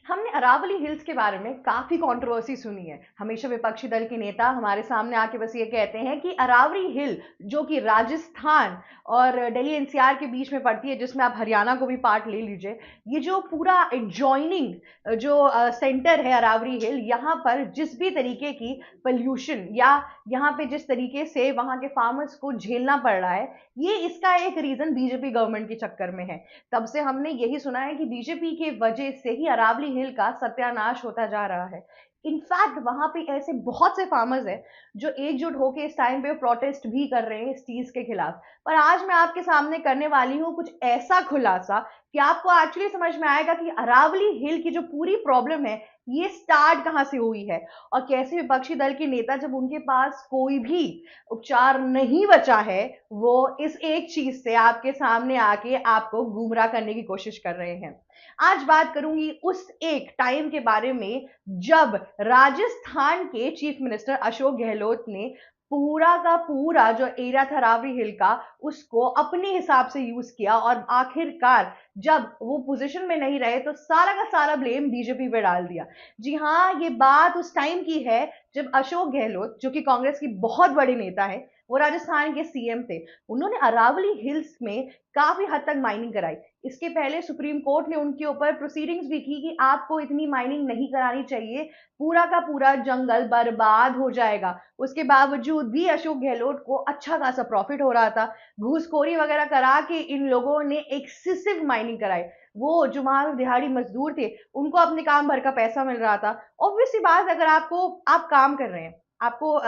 हमने अरावली हिल्स के बारे में काफी कंट्रोवर्सी सुनी है। हमेशा विपक्षी दल के नेता हमारे सामने आके बस ये कहते हैं कि अरावली हिल जो कि राजस्थान और दिल्ली एनसीआर के बीच में पड़ती है, जिसमें आप हरियाणा को भी पार्ट ले लीजिए, ये जो पूरा एडजॉइनिंग जो सेंटर है अरावली हिल, यहाँ पर जिस भी तरीके की पोल्यूशन या यहाँ पे जिस तरीके से वहाँ के फार्मर्स को झेलना पड़ रहा है, ये इसका एक रीजन बीजेपी गवर्नमेंट के चक्कर में है। तब से हमने यही सुना है कि बीजेपी की वजह से ही अरावली हिल का सत्यानाश होता जा रहा है। इनफैक्ट वहां पे ऐसे बहुत से फार्मर्स हैं जो एकजुट होकर इस टाइम पे प्रोटेस्ट भी कर रहे हैं इस चीज के खिलाफ। पर आज मैं आपके सामने करने वाली हूँ कुछ ऐसा खुलासा कि आपको एक्चुअली समझ में आएगा कि अरावली हिल की जो पूरी प्रॉब्लम है, ये स्टार्ट कहाँ से हुई है और कैसे विपक्षी दल के नेता, जब उनके पास कोई भी उपचार नहीं बचा है, वो इस एक चीज से आपके सामने आके आपको गुमराह करने की कोशिश कर रहे हैं। आज बात करूंगी उस एक टाइम के बारे में जब राजस्थान के चीफ मिनिस्टर अशोक गहलोत ने पूरा का पूरा जो एरिया था अरावली हिल का, उसको अपने हिसाब से यूज किया और आखिरकार जब वो पोजीशन में नहीं रहे तो सारा का सारा ब्लेम बीजेपी पे डाल दिया। जी हाँ, ये बात उस टाइम की है जब अशोक गहलोत, जो कि कांग्रेस की बहुत बड़े नेता है, वो राजस्थान के सीएम थे। उन्होंने अरावली हिल्स में काफी हद तक माइनिंग कराई। इसके पहले सुप्रीम कोर्ट ने उनके ऊपर प्रोसीडिंग्स भी की कि आपको इतनी माइनिंग नहीं करानी चाहिए, पूरा का पूरा जंगल बर्बाद हो जाएगा। उसके बावजूद भी अशोक गहलोत को अच्छा खासा प्रॉफिट हो रहा था। घूसखोरी वगैरह करा के इन लोगों ने एक्सेसिव माइनिंग कराई। वो जो वहां दिहाड़ी मजदूर थे, उनको अपने काम भर का पैसा मिल रहा था। ऑब्वियस सी बात, अगर आप काम कर रहे हैं, आपको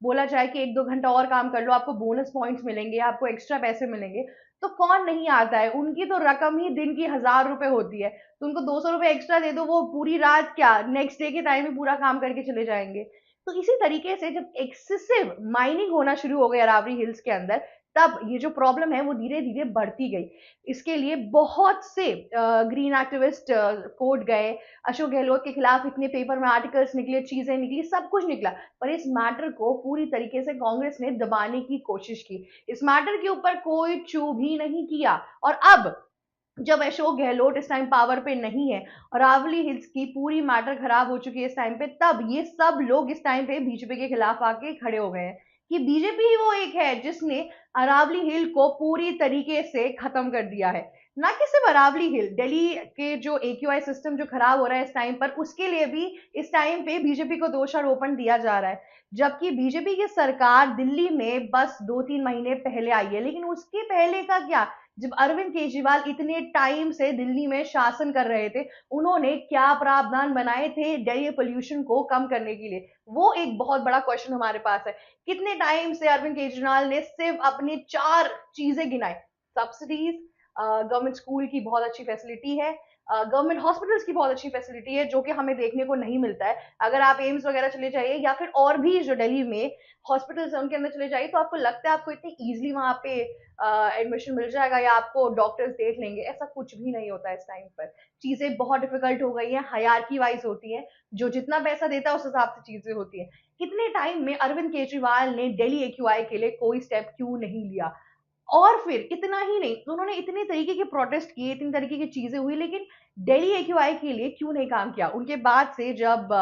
बोला जाए कि 1-2 घंटा और काम कर लो, आपको बोनस पॉइंट्स मिलेंगे, आपको एक्स्ट्रा पैसे मिलेंगे, तो कौन नहीं आता है। उनकी तो रकम ही दिन की 1000 रुपए होती है, तो उनको 200 रुपए एक्स्ट्रा दे दो, वो पूरी रात क्या नेक्स्ट डे के टाइम में पूरा काम करके चले जाएंगे। तो इसी तरीके से जब एक्सेसिव माइनिंग होना शुरू हो गई अरावली हिल्स के अंदर, तब ये जो प्रॉब्लम है वो धीरे धीरे बढ़ती गई। इसके लिए बहुत से ग्रीन एक्टिविस्ट कोर्ट गए, अशोक गहलोत के खिलाफ इतने पेपर में आर्टिकल्स निकले, चीजें निकली, सब कुछ निकला, पर इस मैटर को पूरी तरीके से कांग्रेस ने दबाने की कोशिश की। इस मैटर के ऊपर कोई चू भी नहीं किया। और अब जब अशोक गहलोत इस टाइम पावर पे नहीं है और अरावली हिल्स की पूरी मैटर खराब हो चुकी है इस टाइम पे, तब ये सब लोग इस टाइम पे बीजेपी के खिलाफ आके खड़े हो गए हैं कि बीजेपी ही वो एक है जिसने अरावली हिल को पूरी तरीके से खत्म कर दिया है। ना कि सिर्फ अरावली हिल, दिल्ली के जो एक्यूआई सिस्टम जो खराब हो रहा है इस टाइम पर, उसके लिए भी इस टाइम पे बीजेपी को दोषारोपण दिया जा रहा है। जबकि बीजेपी की सरकार दिल्ली में बस 2-3 महीने पहले आई है, लेकिन उसके पहले का क्या, जब अरविंद केजरीवाल इतने टाइम से दिल्ली में शासन कर रहे थे, उन्होंने क्या प्रावधान बनाए थे दिल्ली पोल्यूशन को कम करने के लिए, वो एक बहुत बड़ा क्वेश्चन हमारे पास है। कितने टाइम से अरविंद केजरीवाल ने सिर्फ अपने 4 चीजें गिनाई: सब्सिडीज, गवर्नमेंट स्कूल की बहुत अच्छी फैसिलिटी है, गवर्नमेंट हॉस्पिटल्स की बहुत अच्छी फैसिलिटी है, जो कि हमें देखने को नहीं मिलता है। अगर आप एम्स वगैरह चले जाइए या फिर और भी जो दिल्ली में हॉस्पिटल्स है उनके अंदर चले जाइए, तो आपको लगता है आपको इतनी इजीली वहां पे एडमिशन मिल जाएगा या आपको डॉक्टर्स देख लेंगे। ऐसा कुछ भी नहीं होता इस टाइम पर। चीजें बहुत डिफिकल्ट हो गई हैं, हायरार्की वाइज होती है, जो जितना पैसा देता है उस हिसाब से चीजें होती है। कितने टाइम में अरविंद केजरीवाल ने दिल्ली एक्यूआई के लिए कोई स्टेप क्यों नहीं लिया? और फिर इतना ही नहीं, तो उन्होंने इतने तरीके के प्रोटेस्ट किए, इतनी तरीके की चीजें हुई, लेकिन दिल्ली एक्यूआई के लिए क्यों नहीं काम किया? उनके बाद से जब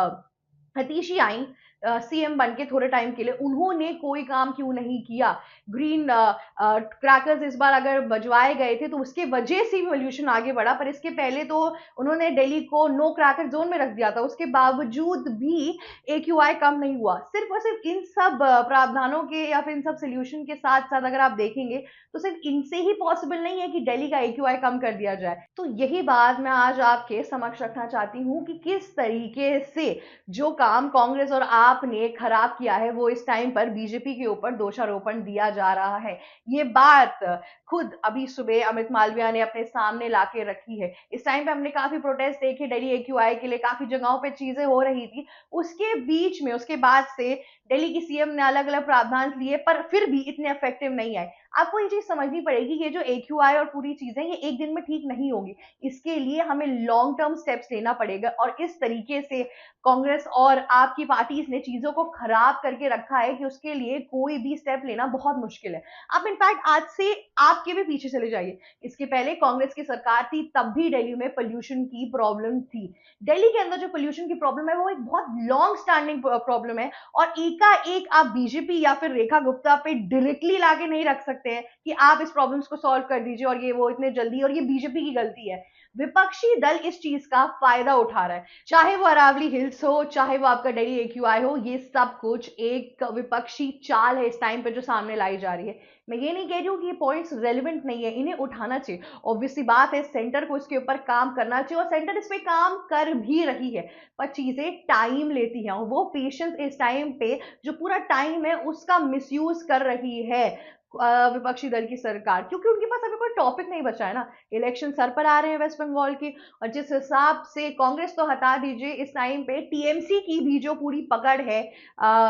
हतीशी आई सीएम बन के थोड़े टाइम के लिए, उन्होंने कोई काम क्यों नहीं किया? ग्रीन क्रैकर्स इस बार अगर बजवाए गए थे तो उसके वजह से पोल्यूशन आगे बढ़ा, पर इसके पहले तो उन्होंने दिल्ली को नो क्रैकर जोन में रख दिया था। उसके बावजूद भी एक्यूआई कम नहीं हुआ। सिर्फ और सिर्फ इन सब प्रावधानों के या फिर इन सब सोल्यूशन के साथ साथ अगर आप देखेंगे तो सिर्फ इनसे ही पॉसिबल नहीं है कि दिल्ली का एक्यूआई कम कर दिया जाए। तो यही बात मैं आज आपके समक्ष रखना चाहती हूँ कि किस तरीके से जो काम कांग्रेस और आपने खराब किया है, वो इस टाइम पर बीजेपी के ऊपर दोषारोपण दिया जा रहा है। ये बात खुद अभी सुबह अमित मालविया ने अपने सामने लाके रखी है। इस टाइम पे हमने काफी प्रोटेस्ट देखे दिल्ली एक्यूआई के लिए, काफी जगहों पे चीजें हो रही थी। उसके बीच में, उसके बाद से दिल्ली की सीएम ने अलग अलग प्रावधान लिए, पर फिर भी इतने इफेक्टिव नहीं आए। आपको ये चीज समझनी पड़ेगी, ये जो AQI और पूरी चीजें ये एक दिन में ठीक नहीं होगी। इसके लिए हमें लॉन्ग टर्म स्टेप्स लेना पड़ेगा, और इस तरीके से कांग्रेस और आपकी पार्टीज ने चीजों को खराब करके रखा है कि उसके लिए कोई भी स्टेप लेना बहुत मुश्किल है। आप इनफैक्ट आज से आपके भी पीछे चले जाइए, इसके पहले कांग्रेस की सरकार थी, तब भी दिल्ली में पोल्यूशन की प्रॉब्लम थी। दिल्ली के अंदर जो पोल्यूशन की प्रॉब्लम है वो एक बहुत लॉन्ग स्टैंडिंग प्रॉब्लम है, और एकाएक आप बीजेपी या फिर रेखा गुप्ता पे डायरेक्टली लाके नहीं रख सकते हैं कि आप इस प्रॉब्लम्स को सॉल्व कर दीजिए और ये वो इतने जल्दी, और ये बीजेपी की गलती है। विपक्षी दल इस चीज का फायदा उठा रहा है, चाहे वो अरावली हिल्स हो, चाहे वो आपका दिल्ली AQI हो, ये सब कुछ एक विपक्षी चाल है इस टाइम पे जो सामने लाई जा रही है। मैं ये नहीं कह रही हूँ कि ये पॉइंट्स रेलिवेंट नहीं है, इन्हें उठाना चाहिए, ऑब्वियसली बात है, सेंटर को इसके ऊपर काम करना चाहिए और सेंटर इस पे काम कर भी रही है, पर चीजें टाइम लेती हैं, और वो पेशेंस इस टाइम पे जो पूरा टाइम है उसका मिसयूज कर रही है विपक्षी दल की सरकार, क्योंकि उनके पास अभी कोई टॉपिक नहीं बचा है ना। इलेक्शन सर पर आ रहे हैं वेस्ट बंगाल की, और जिस हिसाब से कांग्रेस तो हटा दीजिए, इस टाइम पे टीएमसी की भी जो पूरी पकड़ है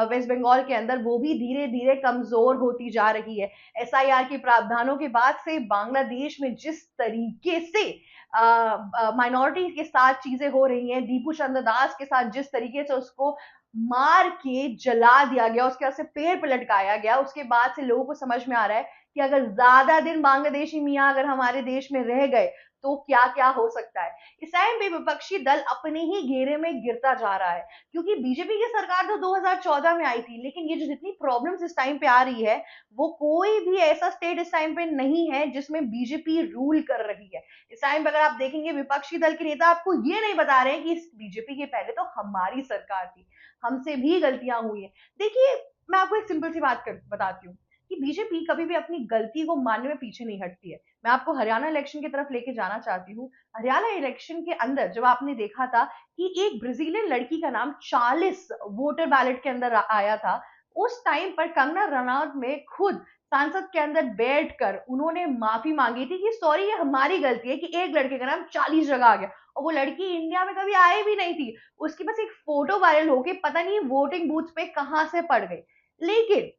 वेस्ट बंगाल के अंदर, वो भी धीरे धीरे कमजोर होती जा रही है। SIR के प्रावधानों के बाद से बांग्लादेश में जिस तरीके से माइनॉरिटी के साथ चीजें हो रही हैं, दीपू चंद्र दास के साथ जिस तरीके से उसको मार के जला दिया गया, उसके बाद से पेड़ पे लटकाया गया, उसके बाद से लोगों को समझ में आ रहा है कि अगर ज्यादा दिन बांग्लादेशी मियां अगर हमारे देश में रह गए तो क्या क्या हो सकता है। इस टाइम पे विपक्षी दल अपने ही घेरे में गिरता जा रहा है, क्योंकि बीजेपी की सरकार तो 2014 में आई थी, लेकिन ये जो जितनी प्रॉब्लम्स इस टाइम पे आ रही है, वो कोई भी ऐसा स्टेट इस टाइम पे नहीं है जिसमें बीजेपी रूल कर रही है। इस टाइम पे अगर आप देखेंगे, विपक्षी दल के नेता आपको ये नहीं बता रहे हैं कि इस बीजेपी के पहले तो हमारी सरकार थी, हमसे भी गलतियां हुई हैं। देखिए, मैं आपको एक सिंपल सी बात बताती हूँ कि बीजेपी कभी भी अपनी गलती को मानने में पीछे नहीं हटती है। मैं आपको हरियाणा इलेक्शन की तरफ लेके जाना चाहती हूँ। हरियाणा इलेक्शन के अंदर जब आपने देखा था कि एक ब्राजीलियन लड़की का नाम 40 वोटर बैलेट के अंदर आया था, उस टाइम पर कंगना रनौत ने खुद सांसद के अंदर बैठकर उन्होंने माफी मांगी थी कि सॉरी, ये हमारी गलती है कि एक लड़के का नाम 40 जगह आ गया, और वो लड़की इंडिया में कभी आई भी नहीं थी। उसकी बस एक फोटो वायरल होके पता नहीं वोटिंग बूथ पे कहां से पड़ गई। लेकिन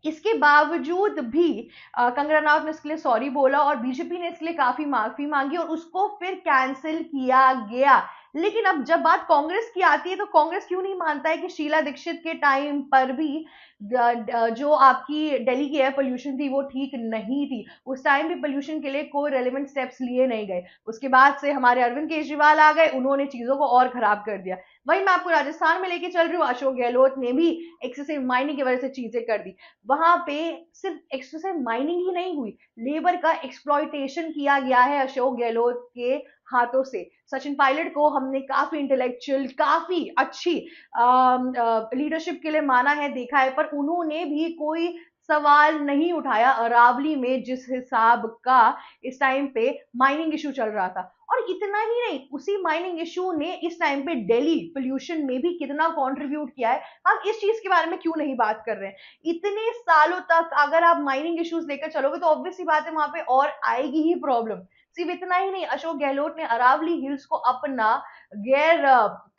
इसके बावजूद भी कंगना रनौत ने इसके लिए सॉरी बोला, और बीजेपी ने इसके लिए काफी माफी मांगी, और उसको फिर कैंसिल किया गया। लेकिन अब जब बात कांग्रेस की आती है, तो कांग्रेस क्यों नहीं मानता है कि शीला दीक्षित के टाइम पर भी जो आपकी दिल्ली की एयर पोल्यूशन थी वो ठीक नहीं थी, उस टाइम भी पोल्यूशन के लिए कोई रेलिवेंट स्टेप्स लिए नहीं गए। उसके बाद से हमारे अरविंद केजरीवाल आ गए, उन्होंने चीजों को और खराब कर दिया। वही मैं आपको राजस्थान में लेके चल रही हूँ, अशोक गहलोत ने भी एक्सेसिव माइनिंग की वजह से चीजें कर दी। वहां पे सिर्फ एक्सेसिव माइनिंग ही नहीं हुई, लेबर का एक्सप्लॉयटेशन किया गया है अशोक गहलोत के हाथों से। सचिन पायलट को हमने काफी इंटेलेक्चुअल, काफी अच्छी लीडरशिप के लिए माना है, देखा है, पर उन्होंने भी कोई सवाल नहीं उठाया अरावली में जिस हिसाब का इस टाइम पे माइनिंग इशू चल रहा था। और इतना ही नहीं, उसी माइनिंग इशू ने इस टाइम पे दिल्ली पोल्यूशन में भी कितना कंट्रीब्यूट किया है, हम इस चीज के बारे में क्यों नहीं बात कर रहे हैं। इतने सालों तक अगर आप माइनिंग इश्यूज लेकर चलोगे तो ऑब्वियस सी बात है वहां पे और आएगी ही प्रॉब्लम। सिर्फ इतना ही नहीं, अशोक गहलोत ने अरावली हिल्स को अपना गैर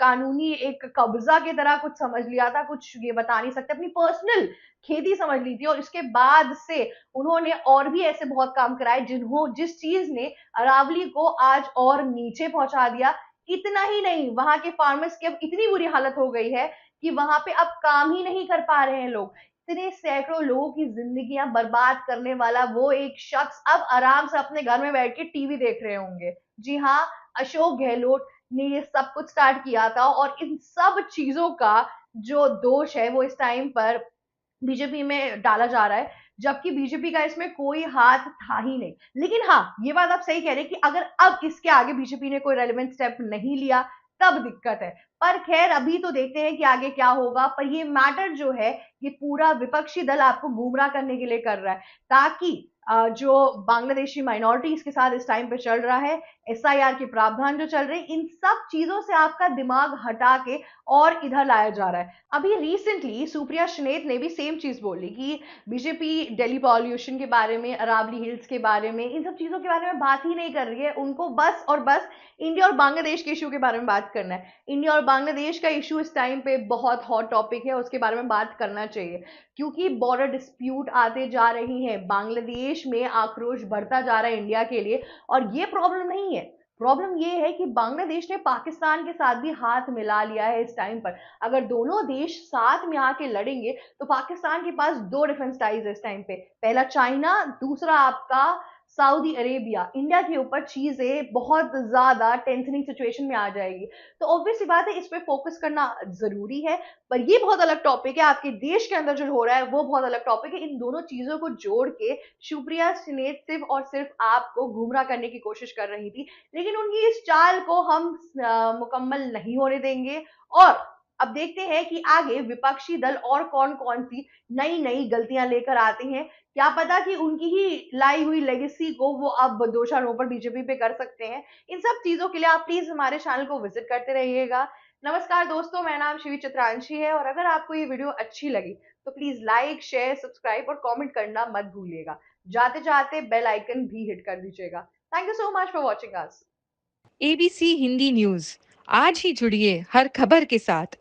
कानूनी एक कब्जा की तरह कुछ समझ लिया था, कुछ ये बता नहीं सकते, अपनी पर्सनल खेती समझ ली थी, और इसके बाद से उन्होंने और भी ऐसे बहुत काम कराए जिस चीज ने अरावली को आज और नीचे पहुंचा दिया। इतना ही नहीं, वहां के फार्मर्स की अब इतनी बुरी हालत हो गई है कि वहां पे अब काम ही नहीं कर पा रहे हैं लोग। इतने सैकड़ों लोगों की जिंदगियां बर्बाद करने वाला वो एक शख्स अब आराम से अपने घर में बैठ के टीवी देख रहे होंगे। जी हाँ, अशोक गहलोत ने ये सब कुछ स्टार्ट किया था, और इन सब चीजों का जो दोष है वो इस टाइम पर बीजेपी में डाला जा रहा है, जबकि बीजेपी का इसमें कोई हाथ था ही नहीं। लेकिन हाँ, ये बात आप सही कह रहे हैं कि अगर अब इसके आगे बीजेपी ने कोई रेलेवेंट स्टेप नहीं लिया तब दिक्कत है। पर खैर, अभी तो देखते हैं कि आगे क्या होगा। पर ये मैटर जो है, ये पूरा विपक्षी दल आपको गुमराह करने के लिए कर रहा है, ताकि जो बांग्लादेशी माइनॉरिटीज के साथ इस टाइम पे चल रहा है, एसआईआर के प्रावधान जो चल रहे हैं, इन सब चीजों से आपका दिमाग हटा के और इधर लाया जा रहा है। अभी रिसेंटली सुप्रिया श्रीनेत ने भी सेम चीज बोली कि बीजेपी दिल्ली पॉल्यूशन के बारे में, अरावली हिल्स के बारे में, इन सब चीजों के बारे में बात ही नहीं कर रही है। उनको बस और बस इंडिया और बांग्लादेश के इशू के बारे में बात करना है। इंडिया और बांग्लादेश का इशू इस टाइम पे बहुत हॉट टॉपिक है, उसके बारे में बात करना चाहिए, क्योंकि बॉर्डर डिस्प्यूट आते जा रही हैं, बांग्लादेश में आक्रोश बढ़ता जा रहा है इंडिया के लिए। और ये प्रॉब्लम नहीं है, प्रॉब्लम ये है कि बांग्लादेश ने पाकिस्तान के साथ भी हाथ मिला लिया है इस टाइम पर। अगर दोनों देश साथ में आके लड़ेंगे तो पाकिस्तान के पास दो डिफेंस टाइज है इस टाइम पे, पहला चाइना, दूसरा आपका सऊदी अरेबिया। इंडिया के ऊपर चीजें बहुत ज्यादा टेंशनिंग सिचुएशन में आ जाएगी। तो ऑब्वियसली बात है, इस पे फोकस करना जरूरी है। पर ये बहुत अलग टॉपिक है, आपके देश के अंदर जो हो रहा है वो बहुत अलग टॉपिक है। इन दोनों चीजों को जोड़ के सुप्रिया श्रीनेत सिर्फ और सिर्फ आपको गुमराह करने की कोशिश कर रही थी, लेकिन उनकी इस चाल को हम मुकम्मल नहीं होने देंगे। और अब देखते हैं कि आगे विपक्षी दल और कौन कौन सी नई नई गलतियां लेकर आते हैं। क्या पता कि उनकी ही लाई हुई लेगेसी को वो अब दोषारोपण बीजेपी पे कर सकते हैं। इन सब चीजों के लिए आप प्लीज हमारे चैनल को विजिट करते रहिएगा। नमस्कार दोस्तों, मेरा नाम शिवी चित्रांशी है, और अगर आपको ये वीडियो अच्छी लगी तो प्लीज लाइक, शेयर, सब्सक्राइब और कमेंट करना मत भूलिएगा। जाते जाते बेल आइकन भी हिट कर दीजिएगा। Thank you so much for watching us. ABC Hindi news, आज ही जुड़िए हर खबर के साथ